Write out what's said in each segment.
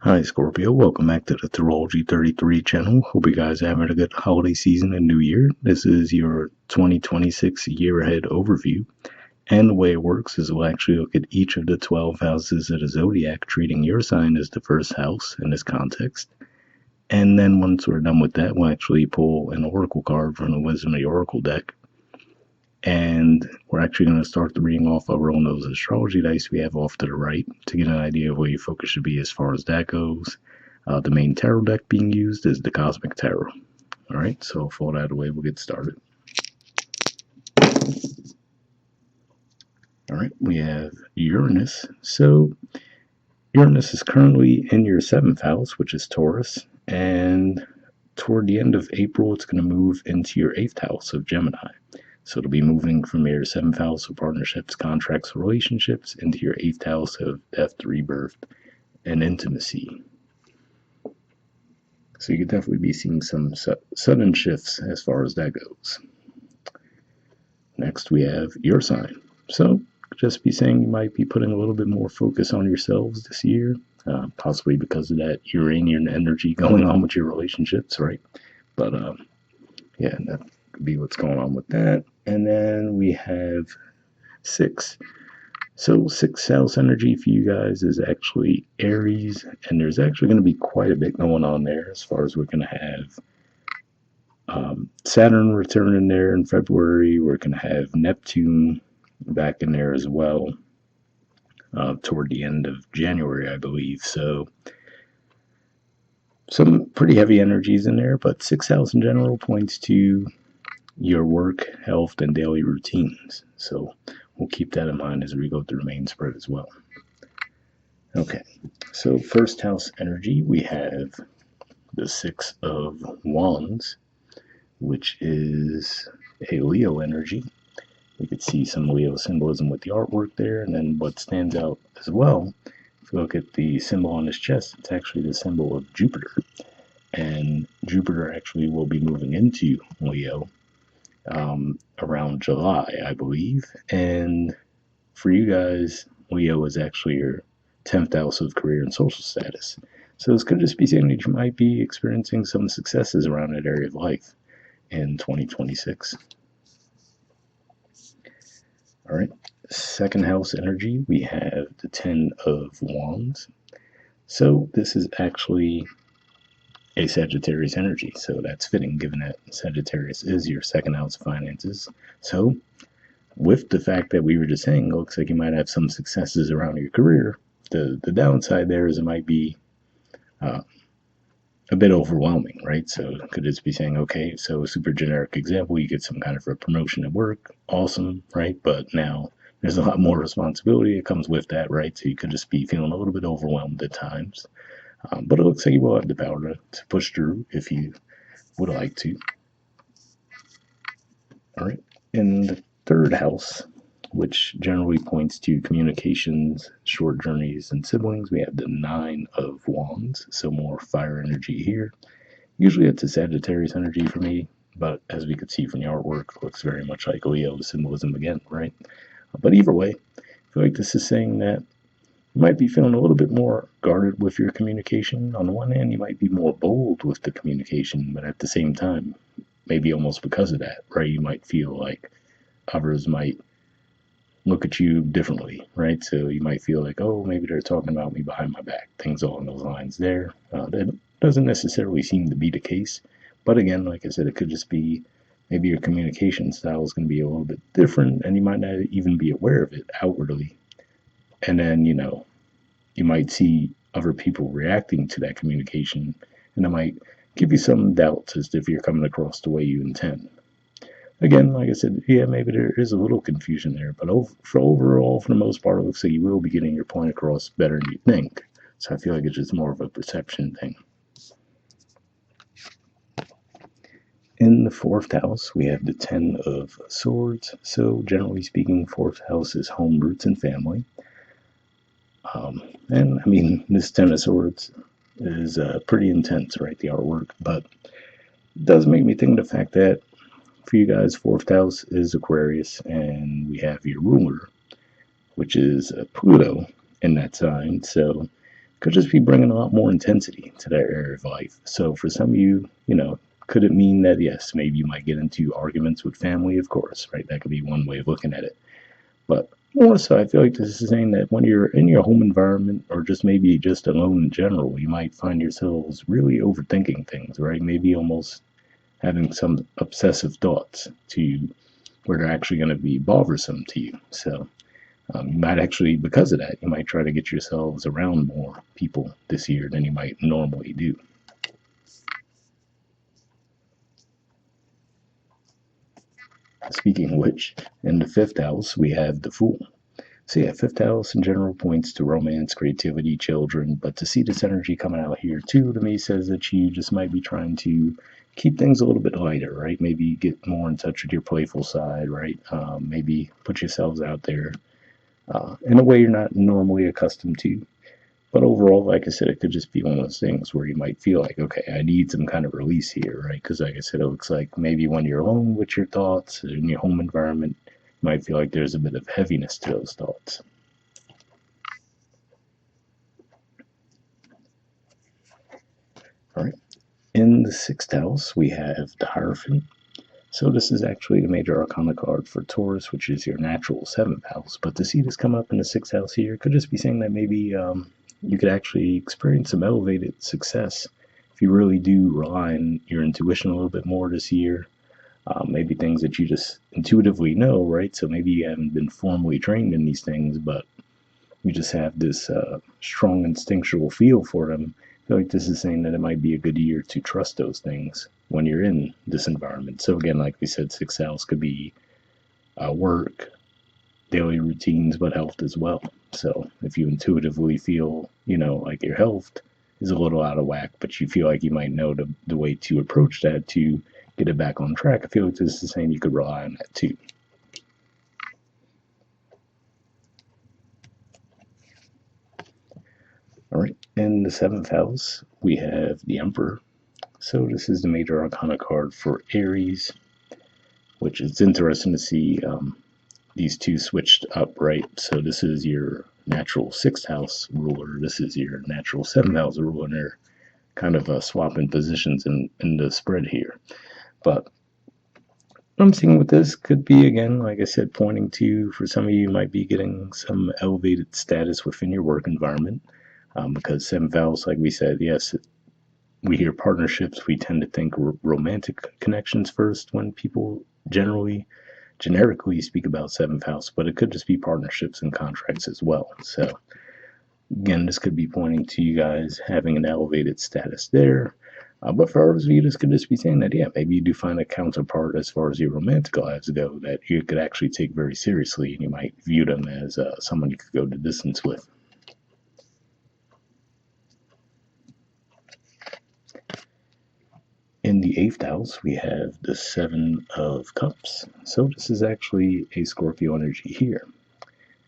Hi Scorpio, welcome back to the Astrology 33 channel. Hope you guys are having a good holiday season and new year. This is your 2026 year ahead overview. And the way it works is we'll actually look at each of the 12 houses of the zodiac, treating your sign as the first house in this context. And then once we're done with that, we'll actually pull an oracle card from the Wisdom of the Oracle deck. And we're actually going to start the reading off of rolling those astrology dice we have off to the right to get an idea of where your focus should be as far as that goes. The main tarot deck being used is the Cosmic Tarot. All right, so with all that out of the way, we'll get started. All right, we have Uranus. So Uranus is currently in your 7th house, which is Taurus, and toward the end of April, it's going to move into your 8th house of Gemini. So it'll be moving from your 7th house of partnerships, contracts, relationships into your 8th house of death, rebirth, and intimacy. So you could definitely be seeing some sudden shifts as far as that goes. Next, we have your sign. So just be saying you might be putting a little bit more focus on yourselves this year, possibly because of that Uranian energy going on with your relationships, right? But yeah, that could be what's going on with that. And then we have 6. So 6th house energy for you guys is actually Aries, and there's actually going to be quite a bit going on there as far as we're going to have Saturn returning there in February. We're going to have Neptune back in there as well toward the end of January, I believe. So some pretty heavy energies in there, but 6th house in general points to your work, health, and daily routines. So we'll keep that in mind as we go through the main spread as well. Okay, so 1st house energy, we have the 6 of Wands, which is a Leo energy. You could see some Leo symbolism with the artwork there, and then what stands out as well, if you look at the symbol on his chest, it's actually the symbol of Jupiter. And Jupiter actually will be moving into Leo around July, I believe. And for you guys, Leo is actually your 10th house of career and social status. So this could just be saying that you might be experiencing some successes around that area of life in 2026. All right, 2nd house energy, we have the 10 of Wands. So this is actually a Sagittarius energy, so that's fitting given that Sagittarius is your 2nd house of finances. So with the fact that we were just saying, it looks like you might have some successes around your career, the downside there is it might be a bit overwhelming, right? So it could just be saying, okay, so a super generic example, you get some kind of a promotion at work, awesome, right? But now there's a lot more responsibility that comes with that, right? So you could just be feeling a little bit overwhelmed at times. But it looks like you will have the power to push through if you would like to. All right. In the 3rd house, which generally points to communications, short journeys, and siblings, we have the 9 of Wands, so more fire energy here. Usually it's a Sagittarius energy for me, but as we could see from the artwork, it looks very much like Leo symbolism again, right? But either way, I feel like this is saying that you might be feeling a little bit more guarded with your communication. On the one hand, you might be more bold with the communication, but at the same time, maybe almost because of that, right? You might feel like others might look at you differently, right? So you might feel like, oh, maybe they're talking about me behind my back, things along those lines there. That doesn't necessarily seem to be the case. But again, like I said, it could just be maybe your communication style is going to be a little bit different and you might not even be aware of it outwardly. And then, you might see other people reacting to that communication, and it might give you some doubts as to if you're coming across the way you intend. Again, like I said, yeah, maybe there is a little confusion there, but overall, for the most part, it looks like you will be getting your point across better than you think. So I feel like it's just more of a perception thing. In the 4th house, we have the 10 of Swords. So generally speaking, 4th house is home, roots, and family. And I mean, this 10 of Swords is pretty intense, right? The artwork, but it does make me think of the fact that for you guys, 4th house is Aquarius, and we have your ruler, which is Pluto in that sign. So could just be bringing a lot more intensity to that area of life. So for some of you, could it mean that, yes, maybe you might get into arguments with family? Of course, right? That could be one way of looking at it. But more so, I feel like this is saying that when you're in your home environment or just maybe just alone in general, you might find yourselves really overthinking things, right? Maybe almost having some obsessive thoughts to where they're actually going to be bothersome to you. So you might actually, because of that, you might try to get yourselves around more people this year than you might normally do. Speaking of which, in the fifth house, we have the Fool. So yeah, fifth house in general points to romance, creativity, children, but to see this energy coming out here too, to me, says that you just might be trying to keep things a little bit lighter, right? Maybe get more in touch with your playful side, right? Maybe put yourselves out there in a way you're not normally accustomed to. But overall, like I said, it could just be one of those things where you might feel like, okay, I need some kind of release here, right? Because, like I said, it looks like maybe when you're alone with your thoughts in your home environment, you might feel like there's a bit of heaviness to those thoughts. All right. In the sixth house, we have the Hierophant. So this is actually the major arcana card for Taurus, which is your natural seventh house. But to see this come up in the sixth house here could just be saying that maybe you could actually experience some elevated success if you really do rely on your intuition a little bit more this year. Maybe things that you just intuitively know, right? So maybe you haven't been formally trained in these things, but you just have this strong instinctual feel for them. I feel like this is saying that it might be a good year to trust those things when you're in this environment. So again, like we said, sixth house could be work, daily routines, but health as well. So if you intuitively feel, like your health is a little out of whack, but you feel like you might know the way to approach that to get it back on track, I feel like this is saying you could rely on that too. All right, in the seventh house, we have the Emperor. So this is the major arcana card for Aries, which is interesting to see these two switched up, right? So this is your natural sixth house ruler. This is your natural seventh house ruler, and they're kind of swapping positions in the spread here. But what I'm seeing with this could be, again, like I said, pointing to, for some of you, might be getting some elevated status within your work environment. Because seventh house, like we said, yes, we hear partnerships, we tend to think romantic connections first when people generically speak about seventh house, but it could just be partnerships and contracts as well. So again, this could be pointing to you guys having an elevated status there. But for others of you, this could just be saying that, yeah, maybe you do find a counterpart as far as your romantic lives go that you could actually take very seriously, and you might view them as someone you could go the distance with. In the eighth house, we have the Seven of Cups. So this is actually a Scorpio energy here.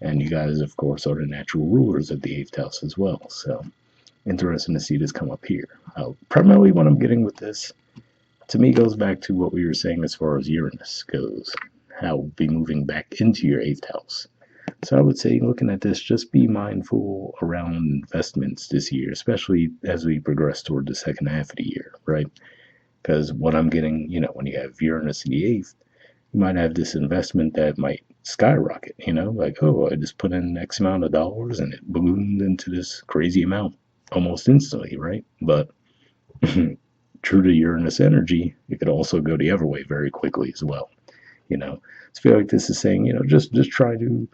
And you guys, of course, are the natural rulers of the eighth house as well. So interesting to see this come up here. Primarily what I'm getting with this, to me, goes back to what we were saying as far as Uranus goes. How we'll be moving back into your eighth house. So I would say, looking at this, just be mindful around investments this year, especially as we progress toward the second half of the year, right? Because what I'm getting, when you have Uranus in the eighth, you might have this investment that might skyrocket, like, oh, I just put in X amount of dollars and it ballooned into this crazy amount almost instantly, right? But true to Uranus energy, it could also go the other way very quickly as well. So I feel like this is saying, just try to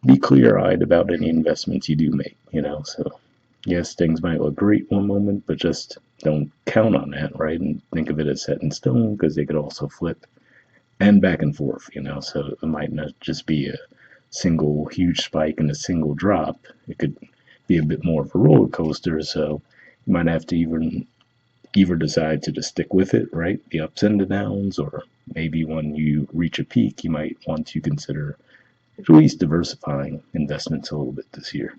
be clear eyed about any investments you do make, So yes, things might look great one moment, but just don't count on that, right? And think of it as set in stone because they could also flip and back and forth, So it might not just be a single huge spike and a single drop. It could be a bit more of a roller coaster. So you might have to even either decide to just stick with it, right? The ups and the downs, or maybe when you reach a peak, you might want to consider at least diversifying investments a little bit this year.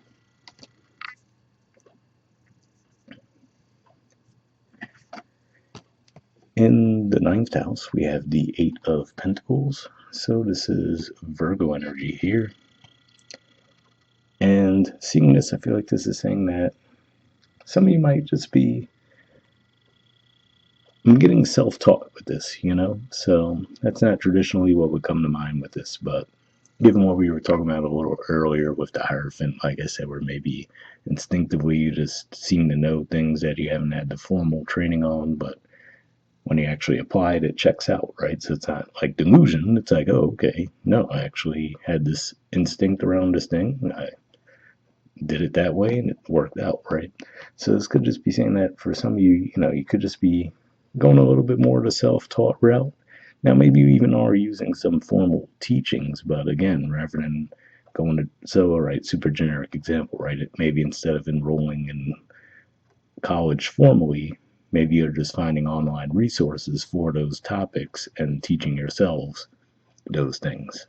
In the ninth house, we have the Eight of Pentacles. So this is Virgo energy here. And seeing this, I feel like this is saying that some of you might just be, I'm getting self-taught with this, so that's not traditionally what would come to mind with this, but given what we were talking about a little earlier with the Hierophant, like I said, where maybe instinctively you just seem to know things that you haven't had the formal training on, but when you actually apply it, it checks out, right? So it's not like delusion. It's like, oh, okay, no, I actually had this instinct around this thing. I did it that way and it worked out, right? So this could just be saying that for some of you, you could just be going a little bit more of a self-taught route. Now, maybe you even are using some formal teachings, but again, rather than going to, so, all right, super generic example, right? Maybe instead of enrolling in college formally, maybe you're just finding online resources for those topics and teaching yourselves those things.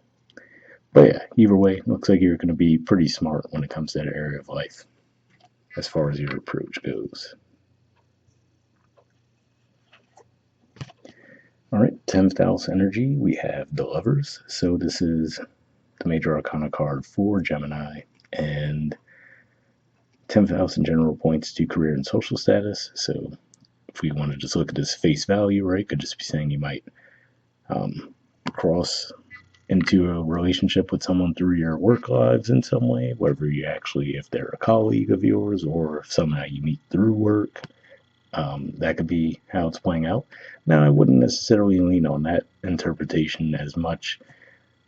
But yeah, either way, looks like you're going to be pretty smart when it comes to that area of life as far as your approach goes. All right, 10th house energy, we have the Lovers. So this is the major arcana card for Gemini. And 10th house in general points to career and social status. So if we want to just look at this face value, right, could just be saying you might cross into a relationship with someone through your work lives in some way, whether you actually, if they're a colleague of yours or if somehow you meet through work. That could be how it's playing out. Now, I wouldn't necessarily lean on that interpretation as much,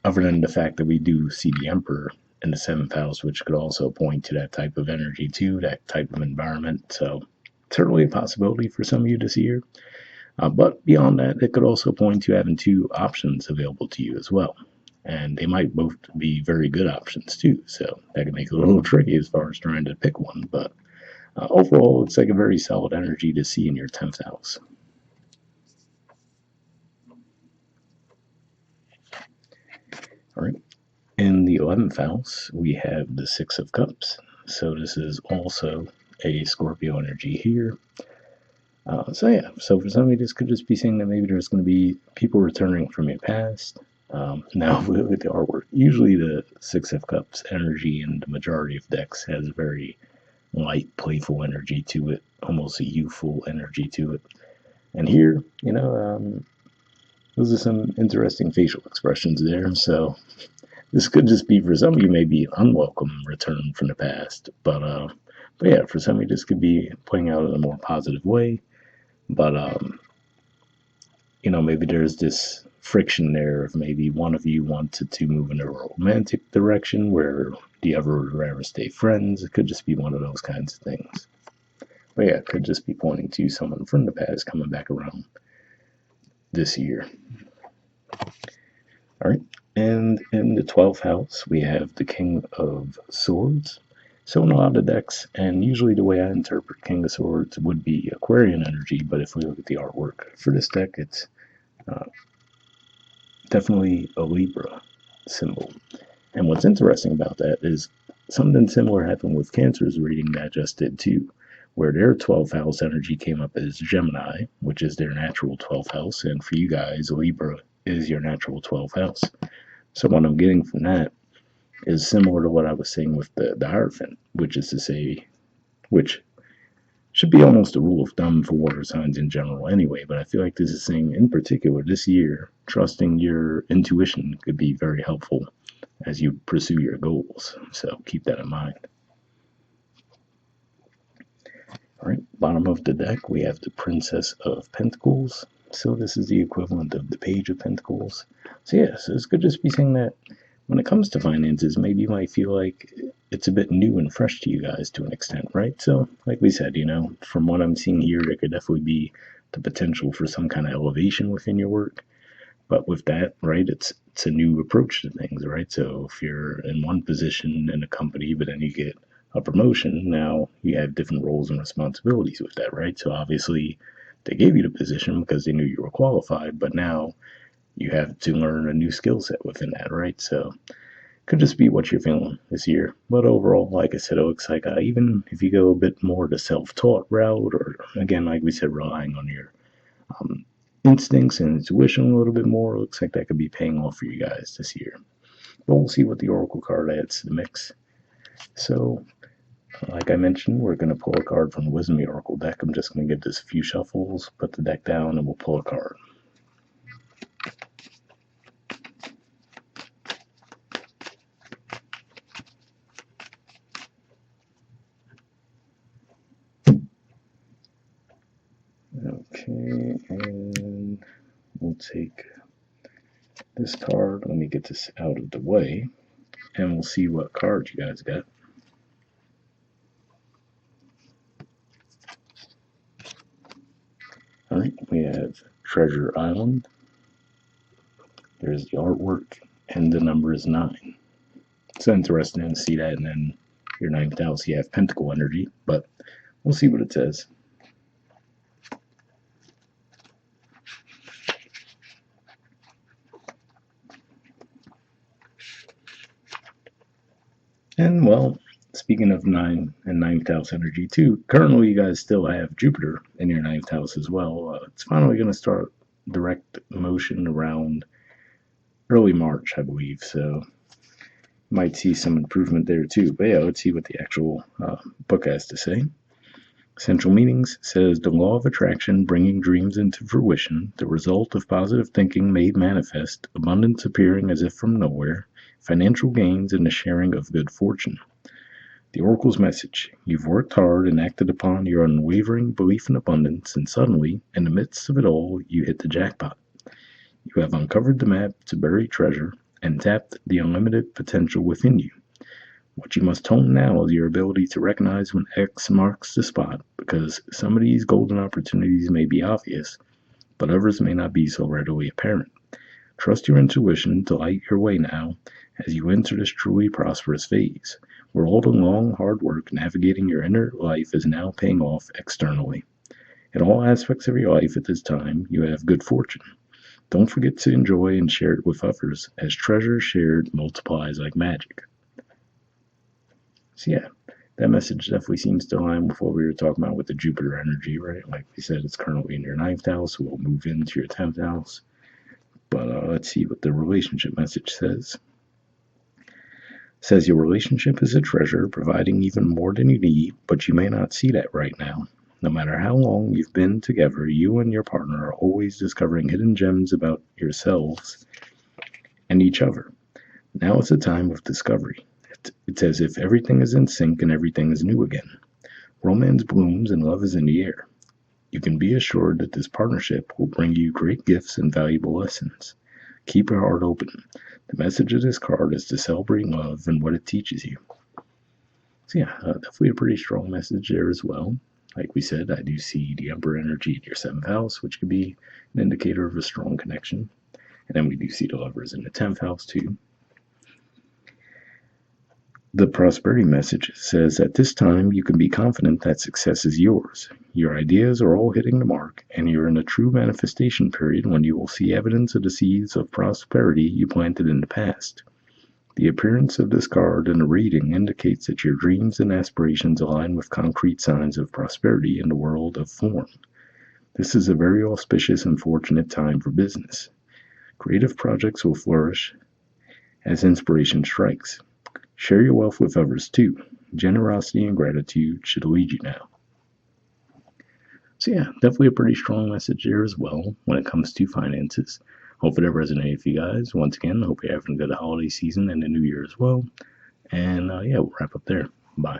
other than the fact that we do see the Emperor in the 7th house, which could also point to that type of energy too, that type of environment. So, certainly a possibility for some of you this year. But beyond that, it could also point to having two options available to you as well. And they might both be very good options too. So that can make it a little tricky as far as trying to pick one. But overall, it's like a very solid energy to see in your 10th house. All right. In the 11th house, we have the Six of Cups. So this is also a Scorpio energy here. So for some of you, this could just be saying that maybe there's going to be people returning from your past. Now, with the artwork, usually the Six of Cups energy in the majority of decks has a very light, playful energy to it, almost a youthful energy to it. And here, those are some interesting facial expressions there. So this could just be, for some of you, maybe an unwelcome return from the past. But yeah, for some of you, this could be playing out in a more positive way. But maybe there's this friction there of maybe one of you wanted to move in a romantic direction where the other would rather stay friends. It could just be one of those kinds of things. But yeah, it could just be pointing to someone from the past coming back around this year. All right. And in the 12th house, we have the King of Swords. So in a lot of decks, and usually the way I interpret King of Swords would be Aquarian energy, but if we look at the artwork for this deck, it's definitely a Libra symbol. And what's interesting about that is something similar happened with Cancer's reading that I just did too, where their 12th house energy came up as Gemini, which is their natural 12th house, and for you guys, Libra is your natural 12th house. So what I'm getting from that is similar to what I was saying with the Hierophant, which is to say, which should be almost a rule of thumb for water signs in general anyway, but I feel like this is saying in particular this year, trusting your intuition could be very helpful as you pursue your goals. So keep that in mind. All right, bottom of the deck, we have the Princess of Pentacles. So this is the equivalent of the Page of Pentacles. So yeah, so this could just be saying that when it comes to finances, maybe you might feel like it's a bit new and fresh to you guys to an extent, right? So, like we said, from what I'm seeing here, there could definitely be the potential for some kind of elevation within your work. But with that, right, it's a new approach to things, right? So if you're in one position in a company, but then you get a promotion, now you have different roles and responsibilities with that, right? So obviously they gave you the position because they knew you were qualified, but now you have to learn a new skill set within that, right? So could just be what you're feeling this year. But overall, like I said, it looks like even if you go a bit more the self-taught route, or again, like we said, relying on your instincts and intuition a little bit more, it looks like that could be paying off for you guys this year. But we'll see what the Oracle card adds to the mix. So Like I mentioned, we're going to pull a card from the Wisdom Oracle deck. I'm just going to give this a few shuffles, put the deck down, and we'll pull a card. Okay, and we'll take this card. Let me get this out of the way, and we'll see what cards you guys got. Alright, we have Treasure Island. There's the artwork, and the number is 9. It's interesting to see that, and then your 9th house, you have Pentacle energy, but we'll see what it says. And well, speaking of 9 and 9th house energy too, currently you guys still have Jupiter in your 9th house as well. It's finally going to start direct motion around early March, I believe, so might see some improvement there too. But yeah, let's see what the actual book has to say. Central Meanings says the law of attraction bringing dreams into fruition, the result of positive thinking made manifest, abundance appearing as if from nowhere, financial gains, and the sharing of good fortune. The Oracle's message: you've worked hard and acted upon your unwavering belief in abundance, and suddenly, in the midst of it all, you hit the jackpot. You have uncovered the map to buried treasure and tapped the unlimited potential within you. What you must hone now is your ability to recognize when X marks the spot, because some of these golden opportunities may be obvious, but others may not be so readily apparent. Trust your intuition to light your way now as you enter this truly prosperous phase, where all the long, hard work navigating your inner life is now paying off externally. In all aspects of your life at this time, you have good fortune. Don't forget to enjoy and share it with others, as treasure shared multiplies like magic. So yeah, that message definitely seems to align with what we were talking about with the Jupiter energy, right? Like we said, it's currently in your 9th house, so we'll move into your 10th house. But let's see what the relationship message says. It says your relationship is a treasure, providing even more than you need, but you may not see that right now. No matter how long you've been together, you and your partner are always discovering hidden gems about yourselves and each other. Now is a time of discovery. It's as if everything is in sync and everything is new again. Romance blooms and love is in the air. You can be assured that this partnership will bring you great gifts and valuable lessons. Keep your heart open. The message of this card is to celebrate love and what it teaches you. So yeah, definitely a pretty strong message there as well. Like we said, I do see the Emperor energy in your 7th house, which could be an indicator of a strong connection. And then we do see the Lovers in the 10th house too. The prosperity message says at this time you can be confident that success is yours. Your ideas are all hitting the mark, and you're in a true manifestation period when you will see evidence of the seeds of prosperity you planted in the past. The appearance of this card in a reading indicates that your dreams and aspirations align with concrete signs of prosperity in the world of form. This is a very auspicious and fortunate time for business. Creative projects will flourish as inspiration strikes. Share your wealth with others too. Generosity and gratitude should lead you now. So yeah, definitely a pretty strong message here as well when it comes to finances. Hope it resonated for you guys. Once again, hope you're having a good holiday season and the new year as well. And yeah, we'll wrap up there. Bye.